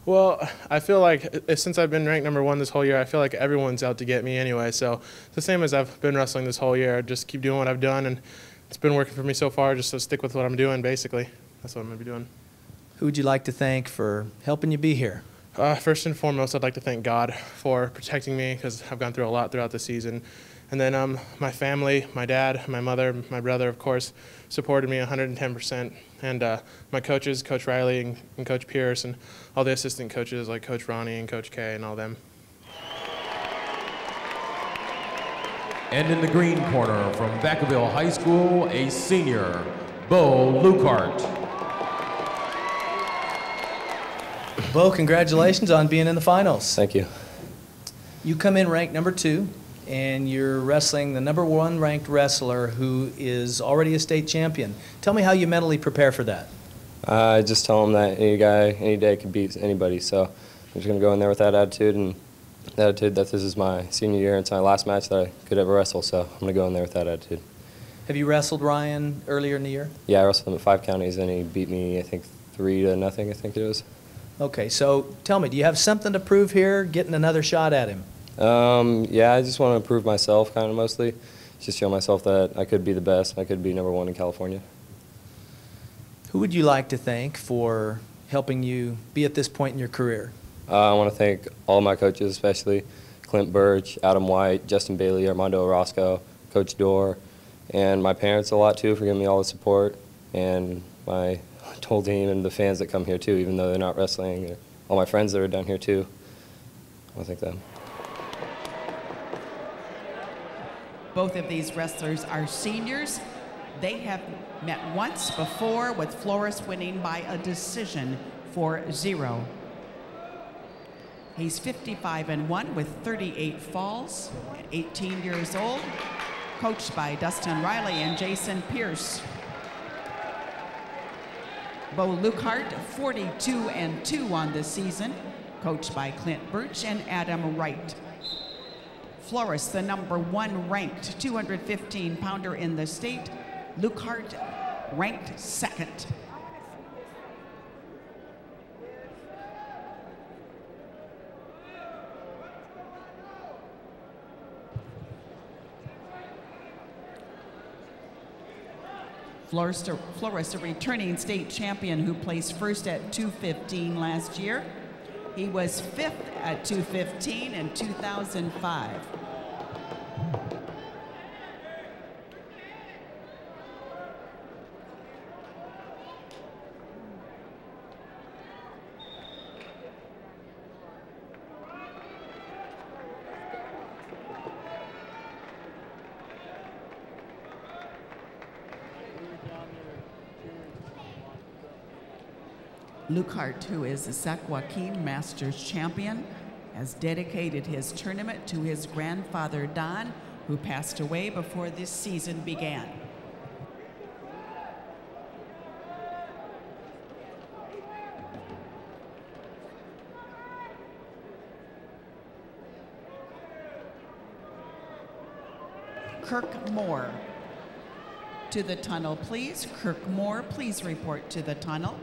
Well, I feel like since I've been ranked number one this whole year, I feel like everyone's out to get me anyway. So it's the same as I've been wrestling this whole year. I just keep doing what I've done, and it's been working for me so far. Just to stick with what I'm doing, basically. That's what I'm gonna be doing. Who would you like to thank for helping you be here? First and foremost, I'd like to thank God for protecting me because I've gone through a lot throughout the season. And then my family, my dad, my mother, my brother, of course, supported me 110%. And my coaches, Coach Riley and Coach Pierce, and all the assistant coaches like Coach Ronnie and Coach K and all them. And in the green corner from Vacaville High School, a senior, Bo Lukart. Bo, congratulations on being in the finals. Thank you. You come in ranked number 2, and you're wrestling the number 1 ranked wrestler who is already a state champion. Tell me how you mentally prepare for that. I just tell them that any guy, any day could beat anybody. So I'm just going to go in there with that attitude, and the attitude that this is my senior year and it's my last match that I could ever wrestle. So I'm going to go in there with that attitude. Have you wrestled Ryan earlier in the year? Yeah, I wrestled him at 5 counties, and he beat me, I think, 3-0, I think it was. Okay, so tell me, do you have something to prove here, getting another shot at him? Yeah, I just want to prove myself kind of mostly. Just show myself that I could be the best. I could be number 1 in California. Who would you like to thank for helping you be at this point in your career? I want to thank all my coaches, especially Clint Birch, Adam White, Justin Bailey, Armando Orozco, Coach Dorr, and my parents a lot too for giving me all the support, and my whole team and the fans that come here too, even though they're not wrestling. All my friends that are down here too. I want to thank them. Both of these wrestlers are seniors. They have met once before, with Flores winning by a decision 4-0. He's 55-1 with 38 falls, at 18 years old, coached by Dustin Riley and Jason Pierce. Bo Lukart, 42-2 on the season, coached by Clint Birch and Adam Wright. Flores, the number 1 ranked 215-pounder in the state. Lukart ranked 2nd. Flores, a returning state champion who placed first at 215 last year. He was 5th at 215 in 2005. Lukart, who is the Sac Joaquin Masters champion, has dedicated his tournament to his grandfather, Don, who passed away before this season began. Kirk Moore. To the tunnel, please. Kirk Moore, please report to the tunnel.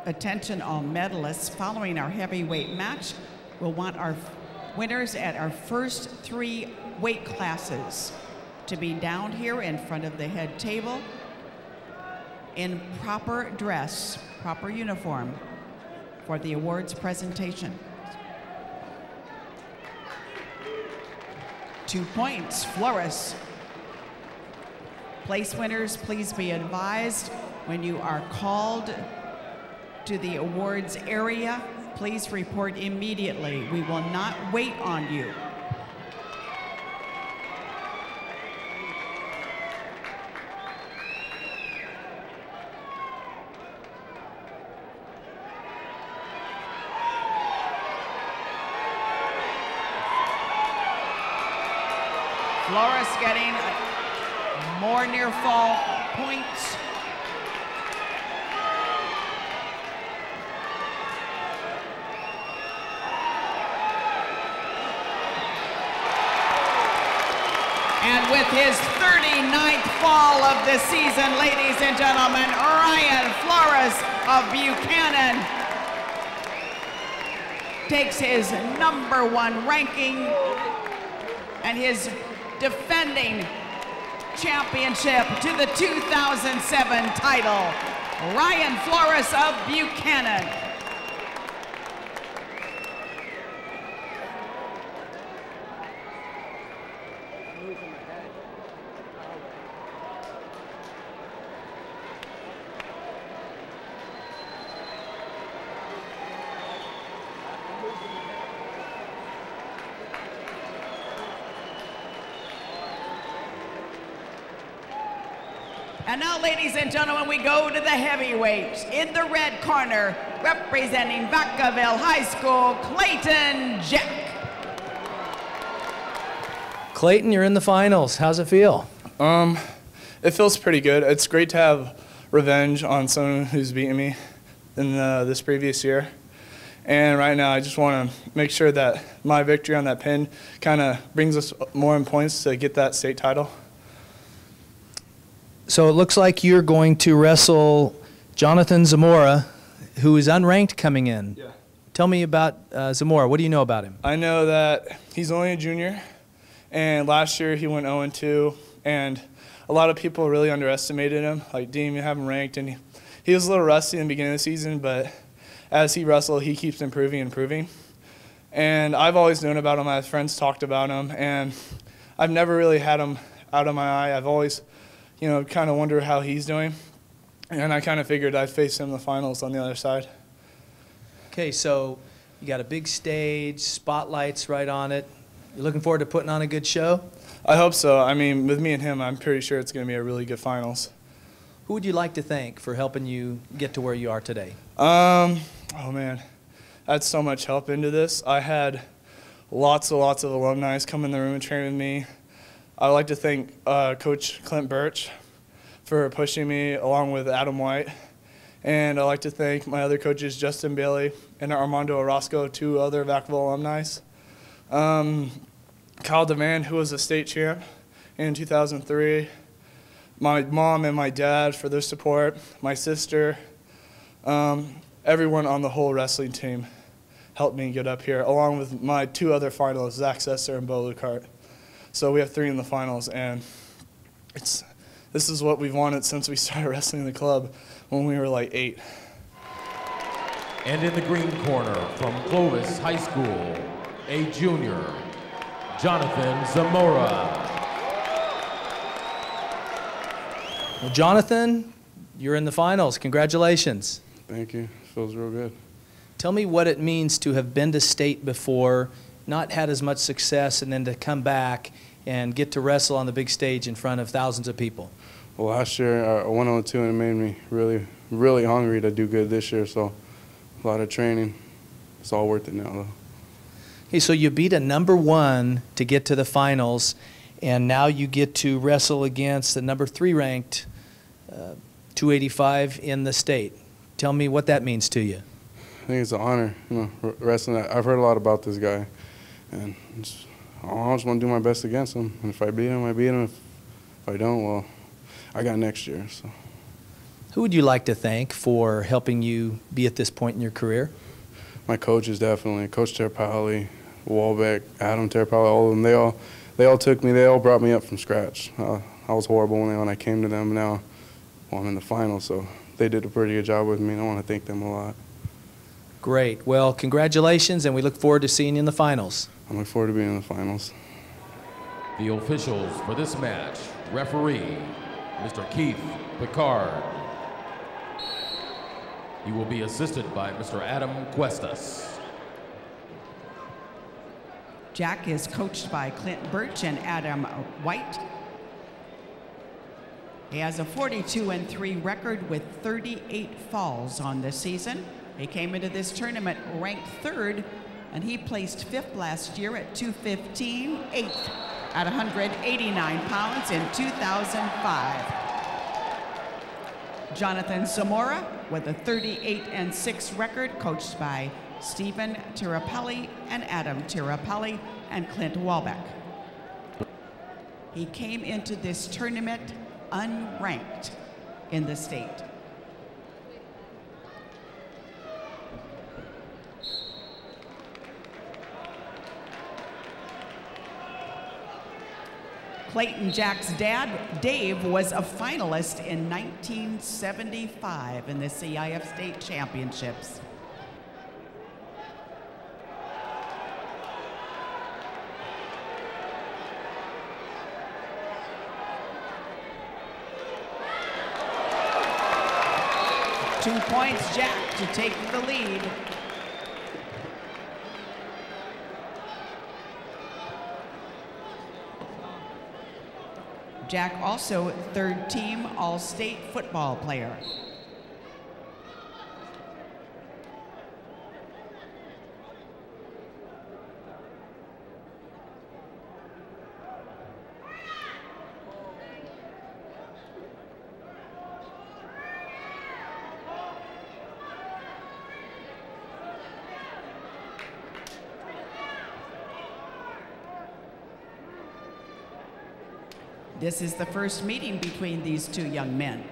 Attention all medalists, following our heavyweight match, we'll want our winners at our first 3 weight classes to be down here in front of the head table in proper dress, proper uniform for the awards presentation. 2 points, Flores. Place winners, please be advised when you are called to the awards area, please report immediately. We will not wait on you. Flores getting more near fall points. And with his 39th fall of the season, ladies and gentlemen, Ryan Flores of Buchanan takes his #1 ranking and his defending championship to the 2007 title. Ryan Flores of Buchanan. And now, ladies and gentlemen, we go to the heavyweights. In the red corner, representing Vacaville High School, Clayton Jack. Clayton, you're in the finals. How's it feel? It feels pretty good. It's great to have revenge on someone who's beaten me in this previous year. And right now, I just want to make sure that my victory on that pin kind of brings us more in points to get that state title. So it looks like you're going to wrestle Jonathan Zamora, who is unranked coming in. Yeah. Tell me about Zamora. What do you know about him? I know that he's only a junior, and last year he went 0-2, and a lot of people really underestimated him, like didn't even have him ranked, and he was a little rusty in the beginning of the season, but as he wrestled, he keeps improving and improving. And I've always known about him. My friends talked about him, and I've never really had him out of my eye. I've always, kind of wonder how he's doing. And I kind of figured I'd face him in the finals on the other side. Okay, so you got a big stage, spotlights right on it. You looking forward to putting on a good show? I hope so. I mean, with me and him, I'm pretty sure it's going to be a really good finals. Who would you like to thank for helping you get to where you are today? Oh man, I had so much help into this. I had lots of alumni come in the room and train with me. I'd like to thank Coach Clint Birch for pushing me along with Adam White. And I'd like to thank my other coaches, Justin Bailey and Armando Orozco, 2 other Vacaville alumni. Kyle DeMan, who was a state champ in 2003. My mom and my dad for their support. My sister. Everyone on the whole wrestling team helped me get up here, along with my 2 other finalists, Zach Sesser and Bo Lucart. So we have 3 in the finals, and this is what we've wanted since we started wrestling the club when we were like 8. And in the green corner from Clovis High School, a junior, Jonathan Zamora. Well, Jonathan, you're in the finals. Congratulations. Thank you. Feels real good. Tell me what it means to have been to state before, not had as much success, and then to come back and get to wrestle on the big stage in front of thousands of people. Well, last year I went 0-2 and it made me really hungry to do good this year. So a lot of training. It's all worth it now, though. Okay, so you beat a #1 to get to the finals, and now you get to wrestle against the #3 ranked 285 in the state. Tell me what that means to you. I think it's an honor, wrestling. I've heard a lot about this guy, and I just want to do my best against him. And if I beat him, I beat him. If I don't, well, I got next year. So. Who would you like to thank for helping you be at this point in your career? My coaches, definitely. Coach Terpali, Walbeck, Adam Terpali, all of them. They all took me. They all brought me up from scratch. I was horrible when I came to them. Now I'm in the finals, so they did a pretty good job with me, and I want to thank them a lot. Great. Well, congratulations, and we look forward to seeing you in the finals. I look forward to being in the finals. The officials for this match, referee, Mr. Keith Picard. He will be assisted by Mr. Adam Cuestas. Jack is coached by Clint Birch and Adam White. He has a 42-3 record with 38 falls on the season. He came into this tournament ranked 3rd, and he placed 5th last year at 215, 8th at 189 pounds in 2005. Jonathan Zamora with a 38-6 record, coached by Stephen Tirapelli and Adam Tirapelli and Clint Walbeck. He came into this tournament unranked in the state. Clayton Jack's dad, Dave, was a finalist in 1975 in the CIF State Championships. Two points, Jack, to take the lead. Jack also 3rd team All-State football player. This is the first meeting between these two young men.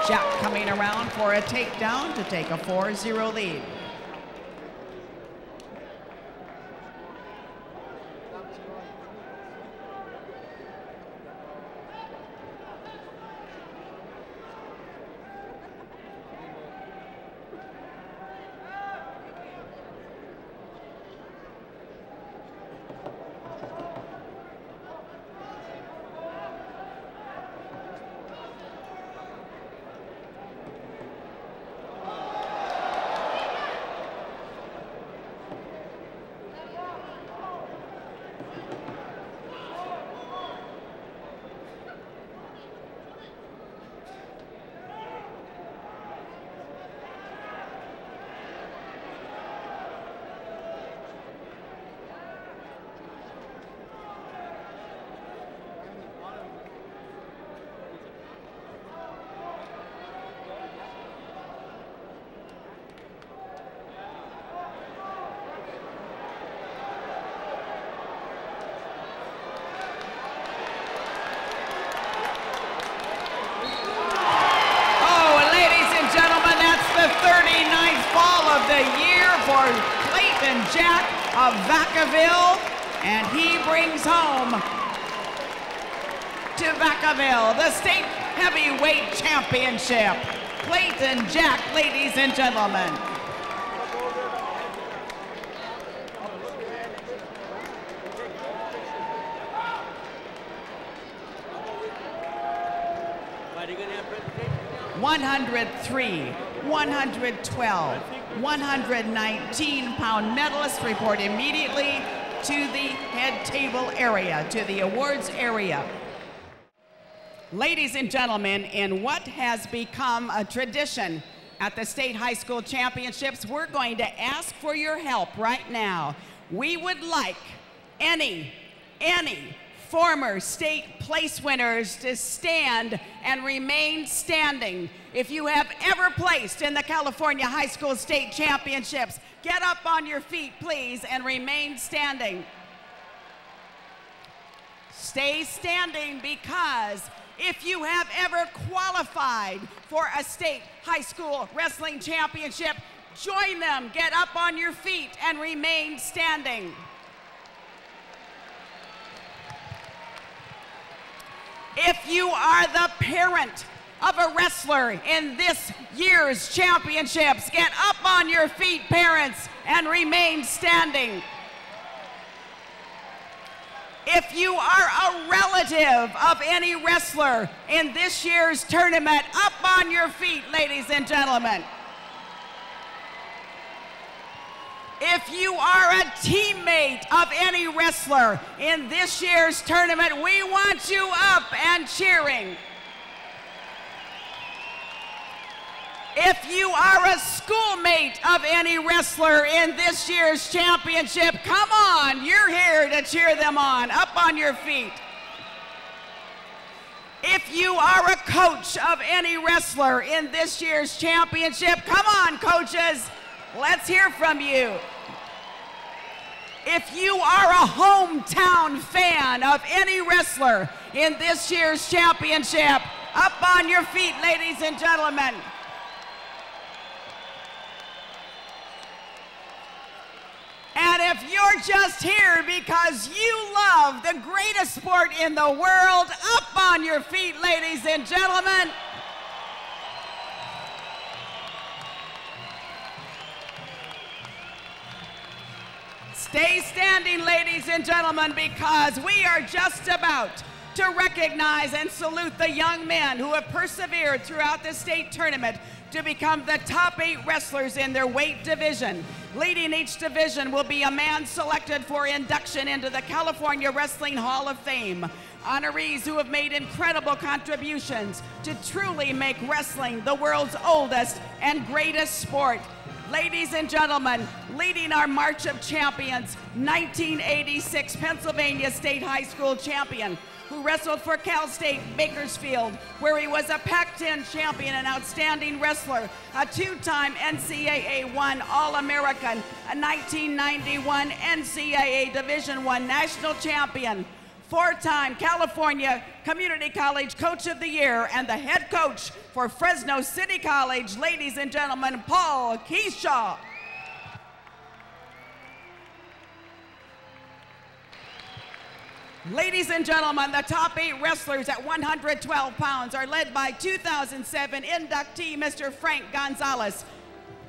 Jack coming around for a takedown to take a 4-0 lead. Clayton Jack of Vacaville, and he brings home to Vacaville the state heavyweight championship. Clayton Jack, ladies and gentlemen. $103, $112, $119 medalists report immediately to the head table area, to the awards area. Ladies and gentlemen, in what has become a tradition at the State High School Championships, we're going to ask for your help right now. We would like any former state place winners to stand and remain standing. If you have ever placed in the California High School State Championships, get up on your feet, please, and remain standing. Stay standing, because if you have ever qualified for a state high school wrestling championship, join them. Get up on your feet and remain standing. If you are the parent of a wrestler in this year's championships, get up on your feet, parents, and remain standing. If you are a relative of any wrestler in this year's tournament, up on your feet, ladies and gentlemen. If you are a teammate of any wrestler in this year's tournament, we want you up and cheering. If you are a schoolmate of any wrestler in this year's championship, come on, you're here to cheer them on, up on your feet. If you are a coach of any wrestler in this year's championship, come on, coaches, let's hear from you. If you are a hometown fan of any wrestler in this year's championship, up on your feet, ladies and gentlemen. And if you're just here because you love the greatest sport in the world, up on your feet, ladies and gentlemen. Stay standing, ladies and gentlemen, because we are just about to recognize and salute the young men who have persevered throughout the state tournament to become the top 8 wrestlers in their weight division. Leading each division will be a man selected for induction into the California Wrestling Hall of Fame. Honorees who have made incredible contributions to truly make wrestling the world's oldest and greatest sport. Ladies and gentlemen, leading our March of Champions, 1986 Pennsylvania State High School champion, who wrestled for Cal State Bakersfield, where he was a Pac-10 champion and outstanding wrestler, a 2-time NCAA 1 All-American, a 1991 NCAA Division I National Champion, 4-time California Community College Coach of the Year, and the head coach for Fresno City College, ladies and gentlemen, Paul Keyshaw. Ladies and gentlemen, the top 8 wrestlers at 112 pounds are led by 2007 inductee Mr. Frank Gonzalez.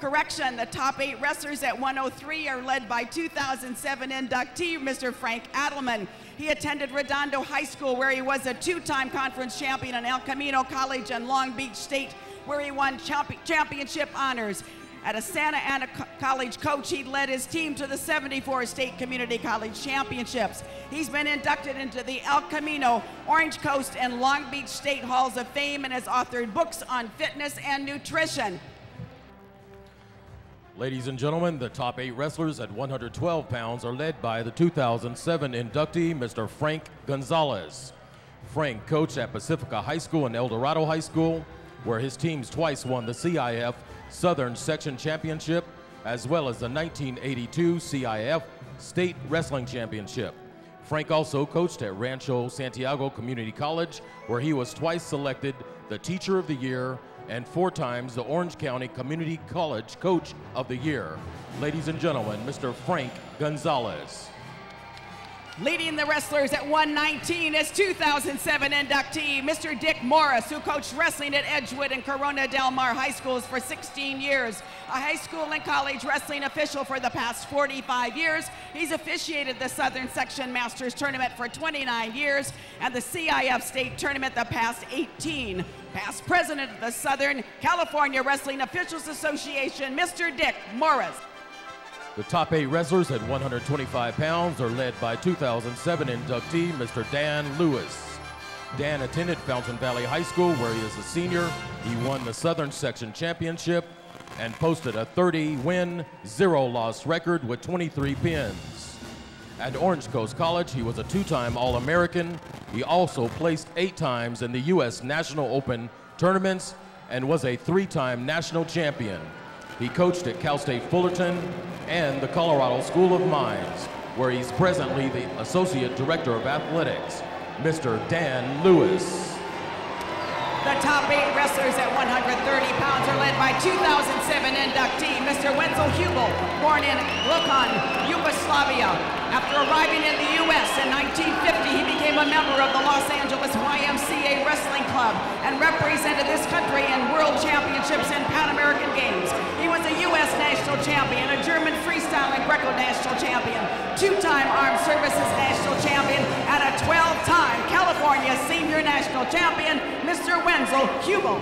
Correction, the top 8 wrestlers at 103 are led by 2007 inductee Mr. Frank Adelman. He attended Redondo High School, where he was a 2-time conference champion, and El Camino College and Long Beach State, where he won championship honors. At a Santa Ana College coach, he led his team to the 74 State Community College Championships. He's been inducted into the El Camino, Orange Coast, and Long Beach State Halls of Fame and has authored books on fitness and nutrition. Ladies and gentlemen, the top 8 wrestlers at 112 pounds are led by the 2007 inductee, Mr. Frank Gonzalez. Frank coached at Pacifica High School and El Dorado High School, where his teams twice won the CIF Southern Section Championship, as well as the 1982 CIF State Wrestling Championship. Frank also coached at Rancho Santiago Community College, where he was twice selected the Teacher of the Year and 4 times the Orange County Community College Coach of the Year. Ladies and gentlemen, Mr. Frank Gonzalez. Leading the wrestlers at 119 is 2007 inductee, Mr. Dick Morris, who coached wrestling at Edgewood and Corona Del Mar High Schools for 16 years. A high school and college wrestling official for the past 45 years. He's officiated the Southern Section Masters Tournament for 29 years and the CIF State Tournament the past 18. Past president of the Southern California Wrestling Officials Association, Mr. Dick Morris. The top 8 wrestlers at 125 pounds are led by 2007 inductee, Mr. Dan Lewis. Dan attended Fountain Valley High School, where he is a senior. He won the Southern Section Championship and posted a 30-win, 0-loss record with 23 pins. At Orange Coast College, he was a 2-time All-American. He also placed 8 times in the U.S. National Open tournaments and was a 3-time national champion. He coached at Cal State Fullerton and the Colorado School of Mines, where he's presently the Associate Director of Athletics, Mr. Dan Lewis. The top 8 wrestlers at 130 pounds are led by 2007 inductee, Mr. Wenzel Hubel, born in Lukan, Yugoslavia. After arriving in the U.S. in 1950, he became a member of the Los Angeles YMCA Wrestling Club and represented this country in World Championships and Pan American Games. He was a U.S. National Champion, a German Freestyle and Greco National Champion, 2-time Armed Services National Champion, and a 12-time California Senior National Champion, Mr. Wenzel Hubel.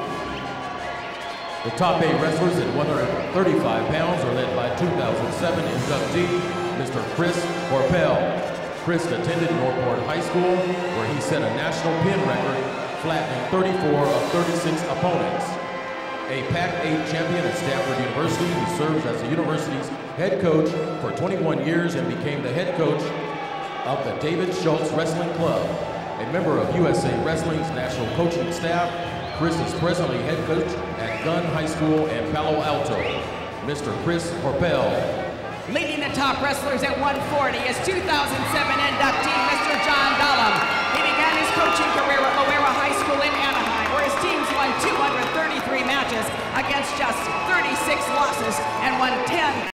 The top 8 wrestlers at 135 pounds are led by 2007 inductee, Mr. Chris Horpel. Chris attended Northport High School, where he set a national pin record, flattening 34 of 36 opponents. A Pac-8 champion at Stanford University, he serves as the university's head coach for 21 years and became the head coach of the David Schultz Wrestling Club. A member of USA Wrestling's national coaching staff, Chris is presently head coach at Gunn High School in Palo Alto. Mr. Chris Horpel. Leading the top wrestlers at 140 is 2007 inductee, Mr. John Dahlem. He began his coaching career at Loera High School in Anaheim, where his teams won 233 matches against just 36 losses and won 10